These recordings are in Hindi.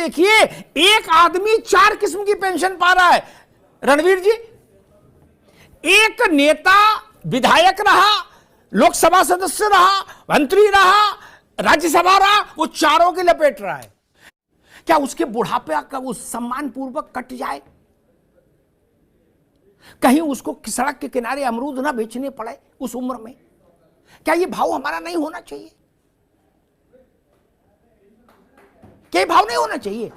देखिए, एक आदमी 4 किस्म की पेंशन पा रहा है। रणवीर जी, एक नेता विधायक रहा, लोकसभा सदस्य रहा, मंत्री रहा, राज्यसभा रहा, वो चारों की लपेट रहा है। क्या उसके बुढ़ापे का वो सम्मान पूर्वक कट जाए? कहीं उसको सड़क के किनारे अमरूद ना बेचने पड़े उस उम्र में? क्या ये भाव हमारा नहीं होना चाहिए? क्या भाव नहीं होना चाहिए?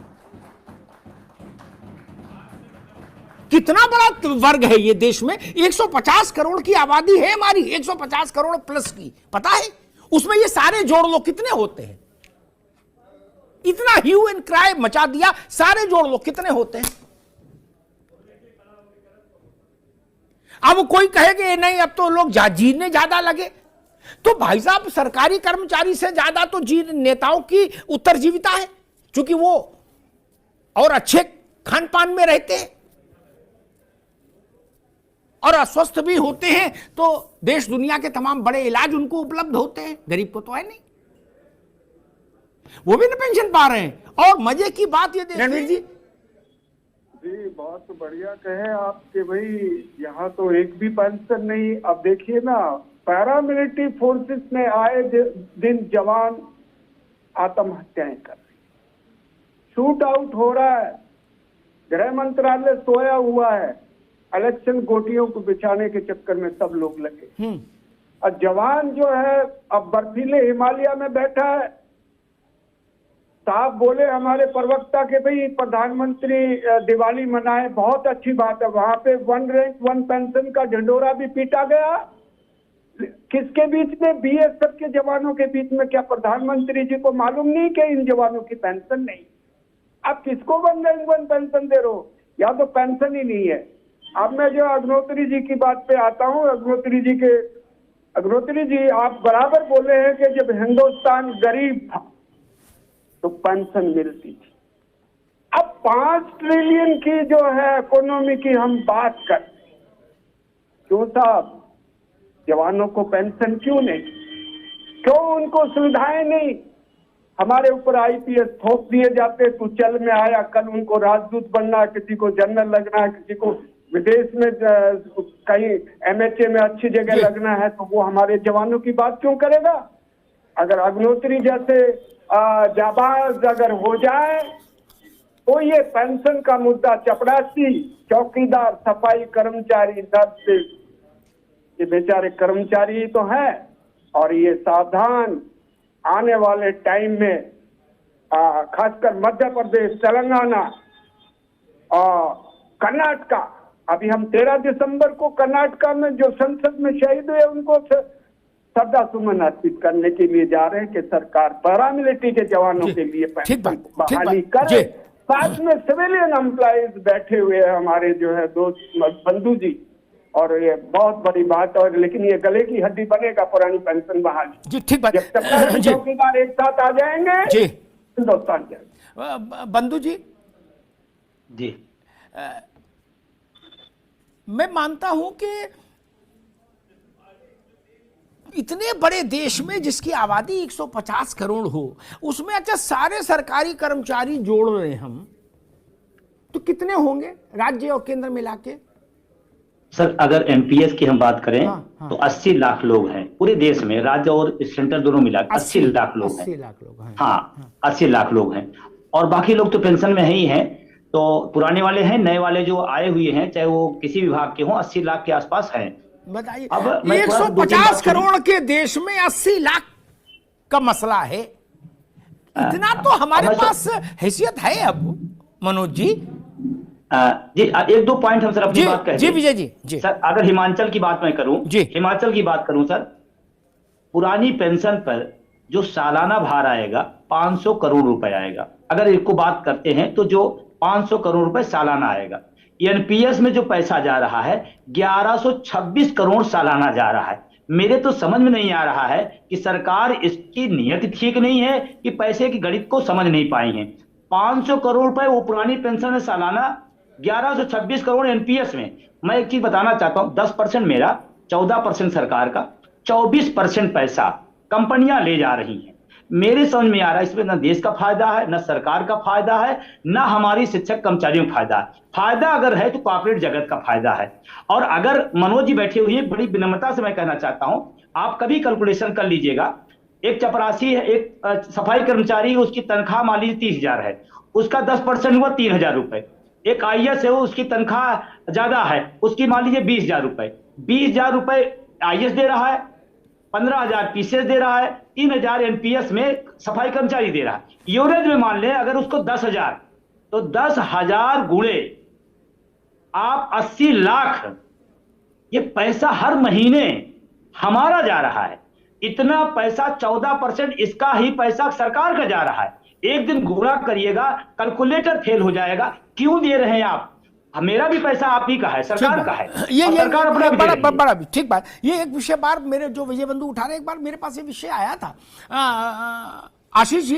कितना बड़ा वर्ग है ये देश में, 150 करोड़ की आबादी है हमारी, 150 करोड़ प्लस की, पता है? उसमें ये सारे जोड़ लो कितने होते हैं? इतना ह्यू एंड क्राई मचा दिया, सारे जोड़ लो कितने होते हैं? अब कोई कहेगा नहीं अब तो लोग जीने ज्यादा लगे, तो भाई साहब सरकारी कर्मचारी से ज्यादा तो नेताओं की उत्तरजीविता है, क्योंकि वो और अच्छे खान पान में रहते हैं और अस्वस्थ भी होते हैं, तो देश दुनिया के तमाम बड़े इलाज उनको उपलब्ध होते हैं। गरीब को तो है नहीं, वो भी ना पेंशन पा रहे हैं। और मजे की बात ये रणवीर जी, बहुत बढ़िया कहे आपके भाई, यहाँ तो एक भी पेंशन नहीं। अब देखिए ना, पैरामिलिट्री फोर्सेस में आए दिन जवान आत्महत्याएं कर रही, शूट आउट हो रहा है, गृह मंत्रालय सोया हुआ है, इलेक्शन गोटियों को बिछाने के चक्कर में सब लोग लगे। और जवान जो है अब बर्फीले हिमालय में बैठा है। साहब बोले हमारे प्रवक्ता के भाई प्रधानमंत्री दिवाली मनाए, बहुत अच्छी बात है। वहां पे 1 रैंक 1 पेंशन का ढिंडोरा भी पीटा गया। किसके बीच में? बीएसएफ के जवानों के बीच में। क्या प्रधानमंत्री जी को मालूम नहीं कि इन जवानों की पेंशन नहीं? आप किसको 1 रैंक 1 पेंशन दे रहे हो? या तो पेंशन ही नहीं है। अब मैं जो अग्निहोत्री जी की बात पे आता हूँ, अग्निहोत्री जी आप बराबर बोले हैं कि जब हिंदुस्तान गरीब था तो पेंशन मिलती थी। अब 5 ट्रिलियन की जो है इकोनॉमी की हम बात करते, क्यों साहब जवानों को पेंशन क्यों नहीं? क्यों उनको सुविधाएं नहीं? हमारे ऊपर आईपीएस थोप दिए जाते, तू चल में आया, कल उनको राजदूत बनना है, किसी को जनरल लगना है, किसी को विदेश में कहीं एमएचए में अच्छी जगह लगना है, तो वो हमारे जवानों की बात क्यों करेगा? अगर अग्निहोत्री जैसे जाबाज अगर हो जाए तो ये पेंशन का मुद्दा, चपरासी, चौकीदार, सफाई कर्मचारी, दर्द, ये बेचारे कर्मचारी ही तो हैं। और ये सावधान, आने वाले टाइम में खासकर मध्य प्रदेश, तेलंगाना और कर्नाटका, अभी हम 13 दिसंबर को कर्नाटका में जो संसद में शहीद हुए उनको श्रद्धा सुमन अर्पित करने के लिए जा रहे हैं कि सरकार पैरामिलिट्री के जवानों के लिए बहाली करे। साथ में सिविलियन एम्प्लॉइज बैठे हुए हैं हमारे जो है दोस्त बंधु जी, और ये बहुत बड़ी बात। और लेकिन ये गले की हड्डी बनेगा पुरानी पेंशन बहाली जी। ठीक बात। जब चौकीदार एक साथ आ जाएंगे जी, हिंदुस्तान जाएंगे। बंधु जी जी, मैं मानता हूं कि इतने बड़े देश में जिसकी आबादी 150 करोड़ हो, उसमें अच्छा सारे सरकारी कर्मचारी जोड़ रहे हैं हम, तो कितने होंगे राज्य और केंद्र मिला के? सर अगर एमपीएस की हम बात करें तो 80 लाख लोग हैं पूरे देश में, राज्य और सेंटर दोनों मिला 80 लाख लोग हैं। 80 लाख लोग हैं। हाँ 80 लाख लोग हैं, और बाकी लोग तो पेंशन में ही हैं। तो पुराने वाले हैं, नए वाले जो आए हुए हैं, चाहे वो किसी विभाग के हों, 80 लाख के आसपास हैं। बताइए, 150 करोड़ के देश में 80 लाख का मसला है। इतना तो हमारे पास हैसियत है अब मनोज जी। जी एक दो पॉइंट हम सर अपनी बात करें। जी विजय जी सर अगर हिमाचल की बात मैं करूं, हिमाचल की बात करूं सर, पुरानी पेंशन पर जो सालाना भार आएगा 500 करोड़ रुपए आएगा। अगर इसको बात करते हैं तो जो 500 करोड़ रुपए सालाना आएगा। एनपीएस में जो पैसा जा रहा है 1126 करोड़ सालाना जा रहा है। मेरे तो समझ में नहीं आ रहा है कि सरकार इसकी नीयत ठीक नहीं है कि पैसे की गणित को समझ नहीं पाई है। 500 करोड़ रुपए वो पुरानी पेंशन है सालाना, 1126 करोड़ एनपीएस में। मैं एक चीज बताना चाहता हूं, 10% मेरा, 14% सरकार का, 24% पैसा कंपनियां ले जा रही हैं। मेरे समझ में आ रहा है इसमें ना देश का फायदा है, ना सरकार का फायदा है, ना हमारी शिक्षक कर्मचारियों का फायदा है। फायदा अगर है तो कॉर्पोरेट जगत का फायदा है। और अगर मनोज जी बैठे हुए हैं, बड़ी विनम्रता से मैं कहना चाहता हूं, आप कभी कैलकुलेशन कर लीजिएगा, एक चपरासी है, एक सफाई कर्मचारी, उसकी तनख्वाह मान लीजिए 30,000 है, उसका 10% हुआ 3,000 रुपए। एक IAS है, वो उसकी तनख्वाह ज्यादा है, उसकी मान लीजिए 20,000 रुपए। 20,000 रुपए IAS दे रहा है, 15,000 PCS दे रहा है, 3,000 NPS में सफाई कर्मचारी दे रहा है। एवरेज में मान लें अगर उसको 10,000, तो 10,000 गुणे आप 80 लाख, ये पैसा हर महीने हमारा जा रहा है। इतना पैसा 14% इसका ही पैसा सरकार का जा रहा है। एक दिन गुणा करिएगा, कैलकुलेटर फेल हो जाएगा। क्यों दे रहे हैं आप? मेरा भी पैसा आप ही का है, सरकार का है। ये सरकार अपना बड़ा ठीक बात। ये एक विषय बार मेरे जो विजय बंधु उठा रहे, एक बार मेरे पास ये विषय आया था। आशीष जी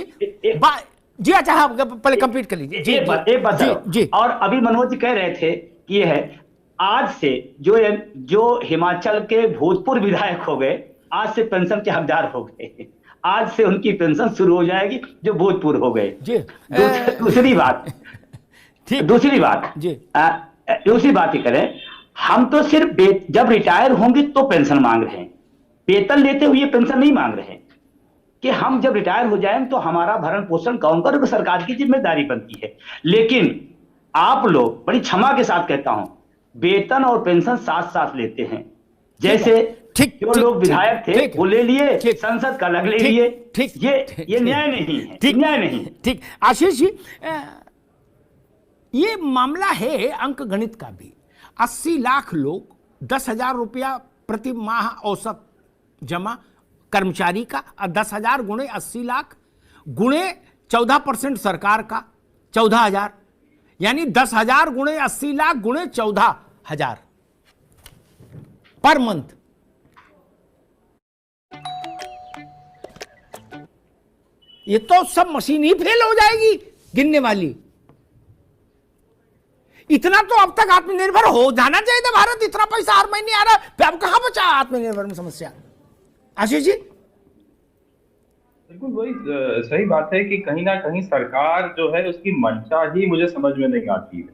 जी, अच्छा हाँ, पहले कंप्लीट कर लीजिए। एक बात जी। और अभी मनोज जी कह रहे थे कि ये है, आज से जो हिमाचल के भूतपूर्व विधायक हो गए, आज से पेंशन के हकदार हो गए। आज से उनकी पेंशन शुरू हो जाएगी जो भूतपूर्व हो गए। दूसरी बात ही करें, हम तो सिर्फ जब रिटायर होंगे तो पेंशन मांग रहे हैं, वेतन लेते हुए पेंशन नहीं मांग रहे हैं। कि हम जब रिटायर हो जाएं तो हमारा भरण पोषण कौन करे, तो सरकार की जिम्मेदारी बनती है। लेकिन आप लोग, बड़ी क्षमा के साथ कहता हूं, वेतन और पेंशन साथ साथ लेते हैं। जैसे जो लोग विधायक थे वो ले लिए, संसद का अलग ले लिए। ये न्याय नहीं है, न्याय नहीं। ठीक आशीष जी, ये मामला है अंक गणित का भी। 80 लाख लोग, 10,000 रुपया प्रति माह औसत जमा कर्मचारी का, 10,000 गुणे 80 लाख गुणे 14% सरकार का 14,000, यानी 10,000 गुणे 80 लाख गुणे 14,000 पर मंथ। ये तो सब मशीन ही फेल हो जाएगी गिनने वाली। इतना तो अब तक आत्मनिर्भर हो जाना चाहिए था भारत। इतना पैसा हर महीने आ रहा है, अब कहां बचा आत्मनिर्भर में समस्या? आशीष जी बिल्कुल वही सही बात है कि कहीं ना कहीं सरकार जो है उसकी मंशा ही मुझे समझ में नहीं आती है।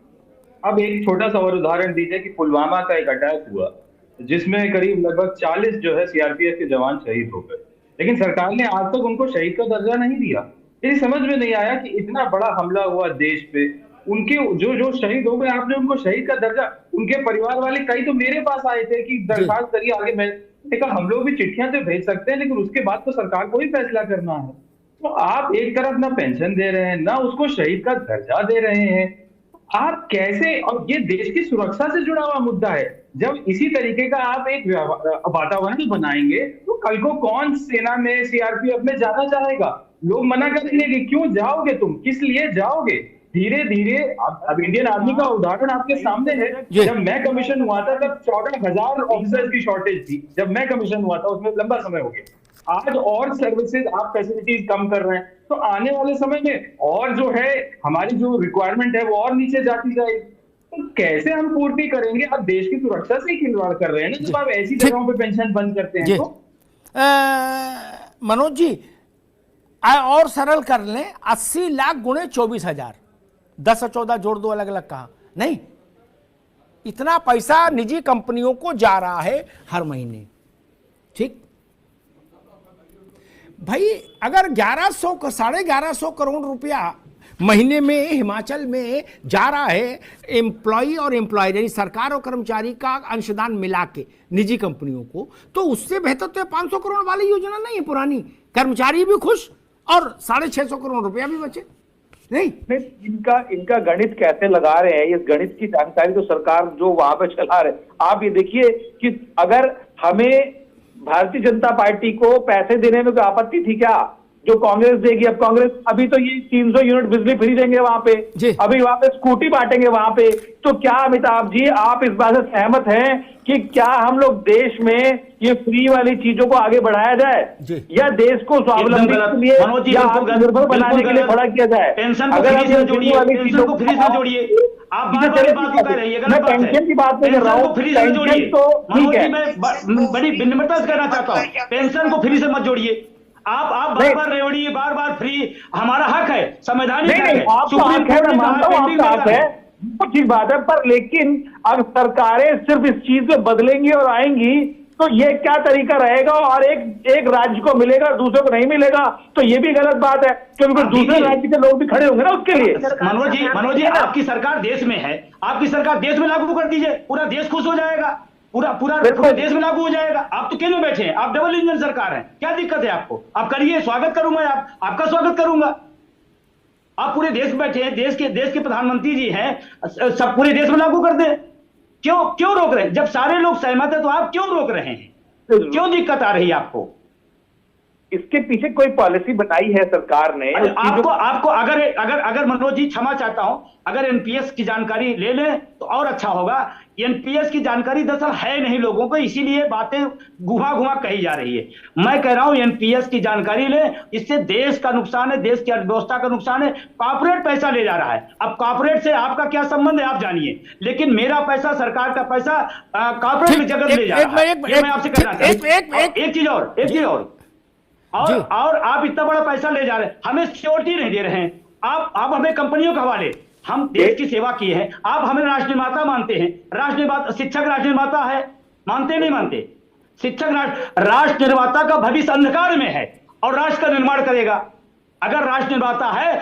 अब एक छोटा सा और उदाहरण दीजिए कि पुलवामा का एक अटैक हुआ जिसमें करीब लगभग 40 जो है CRPF के जवान शहीद हो गए, लेकिन सरकार ने आज तक उनको शहीद का दर्जा नहीं दिया। ये समझ में नहीं आया कि इतना बड़ा हमला हुआ देश पे, उनके जो शहीद हो गए, आपने उनको शहीद का दर्जा, उनके परिवार वाले कई तो मेरे पास आए थे कि दरखास्त करिए आगे। मैं कहा हम लोग भी चिट्ठियां तो भेज सकते हैं, लेकिन उसके बाद तो सरकार को ही फैसला करना है। तो आप एक तरफ ना पेंशन दे रहे हैं, ना उसको शहीद का दर्जा दे रहे हैं। आप कैसे, और ये देश की सुरक्षा से जुड़ा हुआ मुद्दा है। जब इसी तरीके का आप एक वातावरण बनाएंगे तो कल को कौन सेना में, CRPF में जाना चाहेगा? लोग मना करेंगे कि क्यों जाओगे तुम, किस लिए जाओगे? धीरे धीरे अब इंडियन आर्मी का उदाहरण आपके सामने है। जब मैं कमीशन हुआ था तब 14,000 ऑफिसर्स की शॉर्टेज थी। जब मैं कमीशन हुआ था उसमें लंबा समय हो गया। आज और सर्विसेज, आप फैसिलिटीज कम कर रहे हैं, तो आने वाले समय में और जो है हमारी जो रिक्वायरमेंट है वो और नीचे जाती जाएगी। तो कैसे हम पूर्ति करेंगे? अब देश की सुरक्षा से ही खिलवाड़ कर रहे हैं ना, जब आप ऐसी जगहों पे पेंशन बंद करते हैं। तो मनोज जी और सरल कर लें, 80 लाख गुणे 24,000, 10 और 14 जोड़ दो, अलग अलग कहा नहीं। इतना पैसा निजी कंपनियों को जा रहा है हर महीने। ठीक भाई, अगर 1100 1150 करोड़ रुपया महीने में हिमाचल में जा रहा है एम्प्लॉय और एम्प्लॉयर, यानी सरकार और कर्मचारी का अंशदान मिला के निजी कंपनियों को, तो उससे बेहतर तो 500 करोड़ वाली योजना नहीं है पुरानी। कर्मचारी भी खुश और 650 करोड़ रुपया भी बचे। नहीं, इनका गणित कैसे लगा रहे हैं, इस गणित की जानकारी तो सरकार जो वहां पे चला रहे। आप ये देखिए कि अगर हमें भारतीय जनता पार्टी को पैसे देने में कोई आपत्ति थी क्या, जो कांग्रेस देगी? अब कांग्रेस अभी तो ये 300 यूनिट बिजली फ्री देंगे वहां पे, अभी वहां पे स्कूटी बांटेंगे वहां पे। तो क्या अमिताभ जी आप इस बात से सहमत हैं कि क्या हम लोग देश में ये फ्री वाली चीजों को आगे बढ़ाया जाए, या देश को स्वावलंबी के लिए या आत्मनिर्भर बनाने के लिए खड़ा किया जाए? अगर आप ये जोड़िए, पेंशन को फ्री से जोड़िए। आप बात कह रहे हैं, मैं पेंशन की बात नहीं कर रहा हूँ, पेंशन तो ठीक है। मैं बड़ी विनम्रता से कहना चाहता हूँ, पेंशन को फ्री से मत जोड़िए। आप बार बार रेवड़ी, बार बार फ्री, हमारा हक है, संवैधानिक हक नहीं, है, आपका सुप्रीम हक है, कोर्ट मैं ने कहा मानता हूं पेंडिंग आपका हक में है, वो ठीक बात है, पर लेकिन अब सरकारें सिर्फ इस चीज में बदलेंगी और आएंगी तो ये क्या तरीका रहेगा, और एक राज्य को मिलेगा और दूसरे को नहीं मिलेगा, तो ये भी गलत बात है, क्योंकि फिर दूसरे राज्य के लोग भी खड़े होंगे ना उसके लिए। मनोज जी आपकी सरकार देश में है, आपकी सरकार देश में लागू कर दीजिए, पूरा देश खुश हो जाएगा, पूरा देश में लागू हो जाएगा। आप तो केंद्र में बैठे हैं, आप डबल इंजन सरकार है, क्या दिक्कत है आपको? आप करिए, स्वागत करूंगा, आपका स्वागत करूंगा। आप पूरे देश में बैठे हैं, देश के प्रधानमंत्री जी हैं, सब पूरे देश में लागू कर दें। क्यों रोक रहे हैं? जब सारे लोग सहमत है तो आप क्यों रोक रहे हैं? क्यों दिक्कत आ रही है आपको? इसके पीछे कोई पॉलिसी बनाई है सरकार ने? आपको अगर मनोज जी क्षमा चाहता हूं, अगर एनपीएस की जानकारी ले लें तो और अच्छा होगा। एनपीएस की जानकारी दरअसल है नहीं लोगों को, इसीलिए बातें घुमा कही जा रही है। मैं कह रहा हूं एनपीएस की जानकारी लें, इससे देश का नुकसान है, देश की अर्थव्यवस्था का नुकसान है। कॉर्पोरेट पैसा ले जा रहा है, अब कॉर्पोरेट से आपका क्या संबंध है आप जानिए, लेकिन मेरा पैसा, सरकार का पैसा कॉर्पोरेट जगत ले जा रहा है। मैं आपसे कहना चाहता हूं एक चीज और आप इतना बड़ा पैसा ले जा रहे हैं, हमें सिक्योरिटी नहीं दे रहे हैं। आप हमें कंपनियों के हवाले, हम देश की सेवा किए हैं, आप हमें राष्ट्र निर्माता मानते हैं, शिक्षक राष्ट्र निर्माता है, मानते नहीं मानते? शिक्षक राष्ट्र निर्माता का भविष्य अंधकार में है और राष्ट्र का निर्माण करेगा। अगर राष्ट्र निर्माता है